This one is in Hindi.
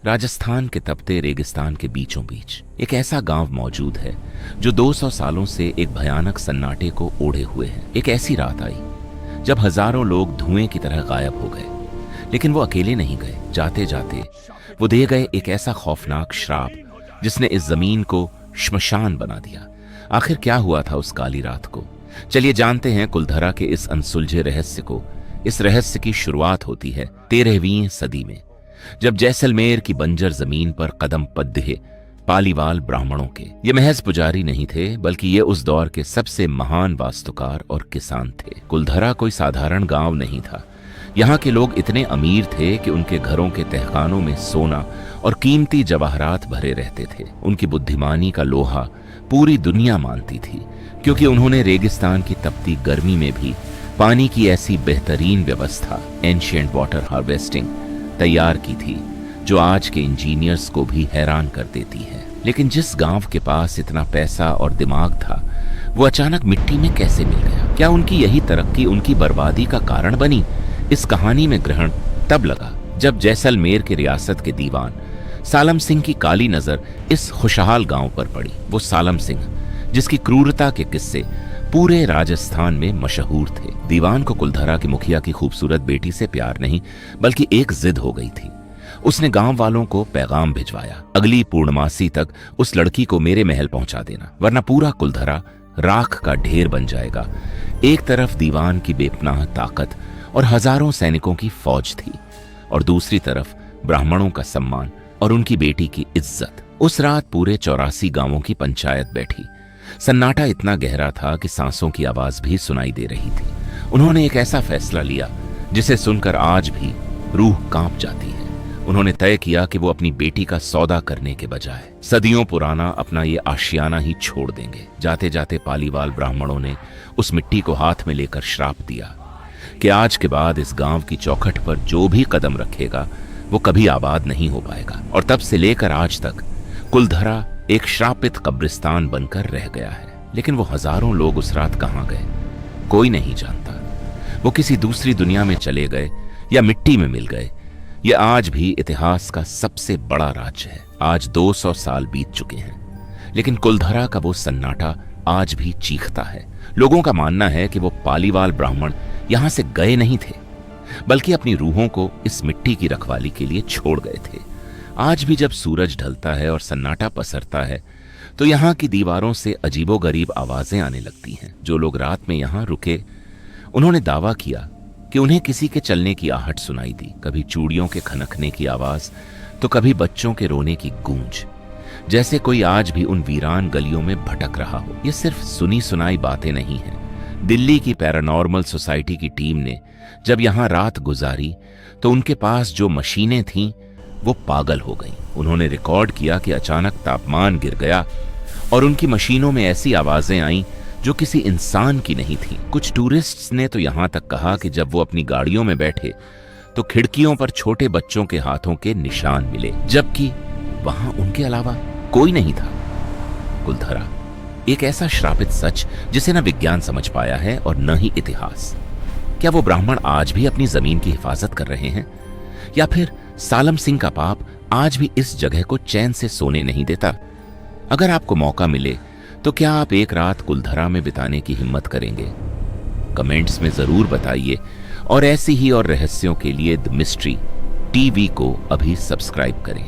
राजस्थान के तपते रेगिस्तान के बीचों बीच एक ऐसा गांव मौजूद है जो 200 सालों से एक भयानक सन्नाटे को ओढ़े हुए है। एक ऐसी रात आई जब हजारों लोग धुएं की तरह गायब हो गए, लेकिन वो अकेले नहीं गए। जाते जाते वो दे गए एक ऐसा खौफनाक श्राप जिसने इस जमीन को श्मशान बना दिया। आखिर क्या हुआ था उस काली रात को? चलिए जानते हैं कुलधरा के इस अनसुलझे रहस्य को। इस रहस्य की शुरुआत होती है 13वीं सदी में, जब जैसलमेर की बंजर जमीन पर कदम पद्धे पालीवाल ब्राह्मणों के। ये महज पुजारी नहीं थे, बल्कि ये उस दौर के सबसे महान वास्तुकार और किसान थे। कुलधरा कोई साधारण गांव नहीं था। यहाँ के लोग इतने अमीर थे कि उनके घरों के तहखानों में सोना और कीमती जवाहरात भरे रहते थे। उनकी बुद्धिमानी का लोहा पूरी दुनिया मानती थी, क्योंकि उन्होंने रेगिस्तान की तपती गर्मी में भी पानी की ऐसी बेहतरीन व्यवस्था, एंशिएंट वाटर हार्वेस्टिंग, तैयार की थी जो आज के इंजीनियर्स को भी हैरान कर देती है। लेकिन जिस गांव के पास इतना पैसा और दिमाग था, वो अचानक मिट्टी में कैसे मिल गया? क्या उनकी यही तरक्की उनकी बर्बादी का कारण बनी? इस कहानी में ग्रहण तब लगा जब जैसलमेर के रियासत के दीवान सालम सिंह की काली नजर इस खुशहाल गांव पर पड़ी। वो सालम सिंह जिसकी क्रूरता के किस्से पूरे राजस्थान में मशहूर थे। दीवान को कुलधरा की मुखिया की खूबसूरत बेटी से प्यार नहीं, बल्कि एक जिद हो गई थी। उसने गांव वालों को पैगाम भिजवाया, अगली पूर्णमासी तक उस लड़की को मेरे महल पहुंचा देना, वरना पूरा कुलधरा राख का ढेर बन जाएगा। एक तरफ दीवान की बेपनाह ताकत और हजारों सैनिकों की फौज थी, और दूसरी तरफ ब्राह्मणों का सम्मान और उनकी बेटी की इज्जत। उस रात पूरे 84 गांवों की पंचायत बैठी। सन्नाटा इतना गहरा था कि सांसों की आवाज भी सुनाई दे रही थी। उन्होंने एक ऐसा फैसला लिया जिसे सुनकर आज भी रूह कांप जाती है। उन्होंने तय किया कि वो अपनी बेटी का सौदा करने के बजाय सदियों पुराना अपना ये आशियाना ही छोड़ देंगे। जाते जाते पालीवाल ब्राह्मणों ने उस मिट्टी को हाथ में लेकर श्राप दिया कि आज के बाद इस गांव की चौखट पर जो भी कदम रखेगा वो कभी आबाद नहीं हो पाएगा। और तब से लेकर आज तक कुलधरा एक श्रापित कब्रिस्तान बनकर रह गया है। लेकिन वो हजारों लोग उस रात कहां गए, कोई नहीं जानता। वो किसी दूसरी दुनिया में चले गए या मिट्टी में मिल गए। ये आज भी इतिहास का सबसे बड़ा राज्य है। आज 200 साल बीत चुके हैं, लेकिन कुलधरा का वो सन्नाटा आज भी चीखता है। लोगों का मानना है कि वो पालीवाल ब्राह्मण यहां से गए नहीं थे, बल्कि अपनी रूहों को इस मिट्टी की रखवाली के लिए छोड़ गए थे। आज भी जब सूरज ढलता है और सन्नाटा पसरता है, तो यहाँ की दीवारों से अजीबोगरीब आवाजें आने लगती हैं। जो लोग रात में यहाँ रुके, उन्होंने दावा किया कि उन्हें किसी के चलने की आहट सुनाई दी। कभी चूड़ियों के खनकने की आवाज, तो कभी बच्चों के रोने की गूंज, जैसे कोई आज भी उन वीरान गलियों में भटक रहा हो। ये सिर्फ सुनी सुनाई बातें नहीं हैं। दिल्ली की पैरानॉर्मल सोसाइटी की टीम ने जब यहाँ रात गुजारी, तो उनके पास जो मशीनें थीं वो पागल हो गईं। उन्होंने रिकॉर्ड किया कि अचानक तापमान गिर गया और उनकी मशीनों में ऐसी आवाजें आईं जो किसी इंसान की नहीं थी। कुछ टूरिस्ट्स ने तो यहाँ तक कहा कि जब वो अपनी गाड़ियों में बैठे तो खिड़कियों पर छोटे बच्चों के हाथों के निशान मिले, जबकि वहां उनके अलावा कोई नहीं था। कुलधरा एक ऐसा श्रापित सच जिसे न विज्ञान समझ पाया है और न ही इतिहास। क्या वो ब्राह्मण आज भी अपनी जमीन की हिफाजत कर रहे हैं, या फिर सालम सिंह का पाप आज भी इस जगह को चैन से सोने नहीं देता? अगर आपको मौका मिले तो क्या आप एक रात कुलधरा में बिताने की हिम्मत करेंगे? कमेंट्स में जरूर बताइए, और ऐसी ही और रहस्यों के लिए द मिस्ट्री टीवी को अभी सब्सक्राइब करें।